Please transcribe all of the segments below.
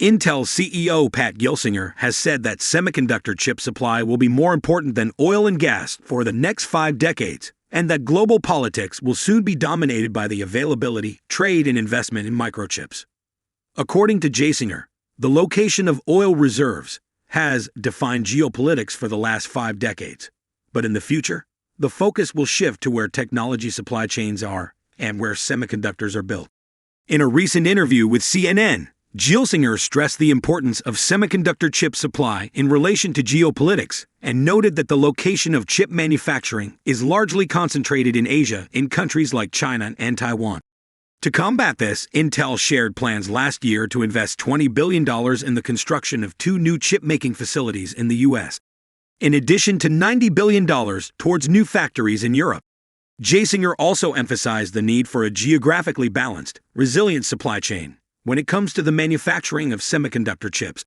Intel CEO Pat Gelsinger has said that semiconductor chip supply will be more important than oil and gas for the next 5 decades, and that global politics will soon be dominated by the availability, trade, and investment in microchips. According to Gelsinger, the location of oil reserves has defined geopolitics for the last 5 decades. But in the future, the focus will shift to where technology supply chains are and where semiconductors are built. In a recent interview with CNN, Gelsinger stressed the importance of semiconductor chip supply in relation to geopolitics and noted that the location of chip manufacturing is largely concentrated in Asia in countries like China and Taiwan. To combat this, Intel shared plans last year to invest $20 billion in the construction of 2 new chip-making facilities in the U.S., in addition to $90 billion towards new factories in Europe. Gelsinger also emphasized the need for a geographically balanced, resilient supply chain when it comes to the manufacturing of semiconductor chips.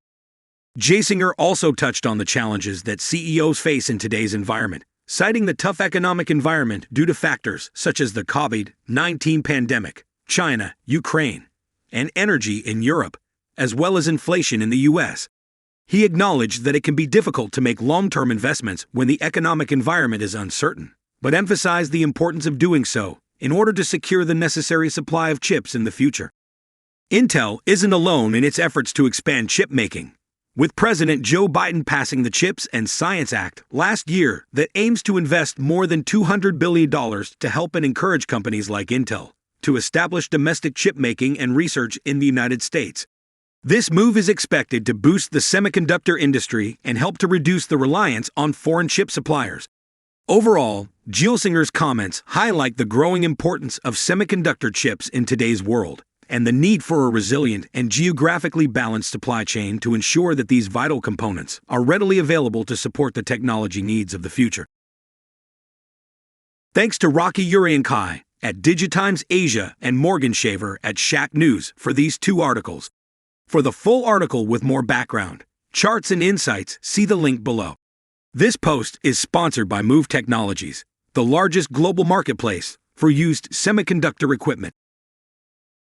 Gelsinger also touched on the challenges that CEOs face in today's environment, citing the tough economic environment due to factors such as the COVID-19 pandemic, China, Ukraine, and energy in Europe, as well as inflation in the U.S. He acknowledged that it can be difficult to make long-term investments when the economic environment is uncertain, but emphasized the importance of doing so in order to secure the necessary supply of chips in the future. Intel isn't alone in its efforts to expand chip making, with President Joe Biden passing the CHIPS and Science Act last year that aims to invest more than $200 billion to help and encourage companies like Intel to establish domestic chip making and research in the United States. This move is expected to boost the semiconductor industry and help to reduce the reliance on foreign chip suppliers. Overall, Gelsinger's comments highlight the growing importance of semiconductor chips in today's world, and the need for a resilient and geographically balanced supply chain to ensure that these vital components are readily available to support the technology needs of the future. Thanks to Rocky Uriankhai at DIGITIMES Asia and Morgan Shaver at Shacknews for these 2 articles. For the full article with more background, charts, and insights, see the link below. This post is sponsored by Move Technologies, the largest global marketplace for used semiconductor equipment.